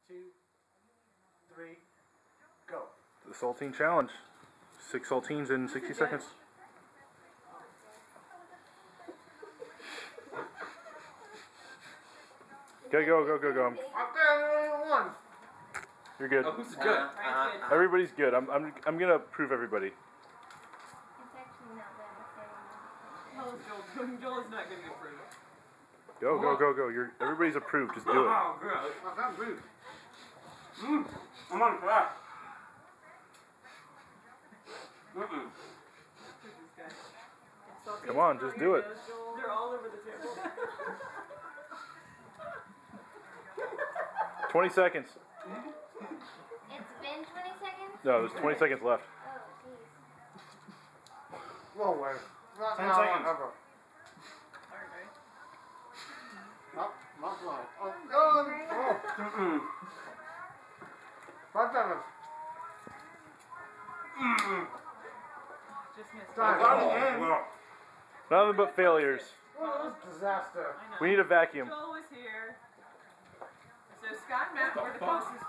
2, 3, go. The saltine challenge. 6 saltines in 60 seconds. Go. Okay, only one. You're good. Oh, who's good? Everybody's good. I'm gonna prove everybody. It's actually not that How is Joel? Joel is not getting approved. Go. Everybody's approved. Just do it. Oh, gross. I can't breathe. I'm on fire. Come on, just do it. They're all over the table. 20 seconds. It's been 20 seconds? No, there's 20 seconds left. Oh, jeez. No way. Not 10 now, seconds. ever. Okay. Not now. Oh, God. 5 seconds. Just missed. Time. Nothing but failures. Oh, disaster. I know. We need a vacuum. Joel was here. So Scott and Matt were the closest.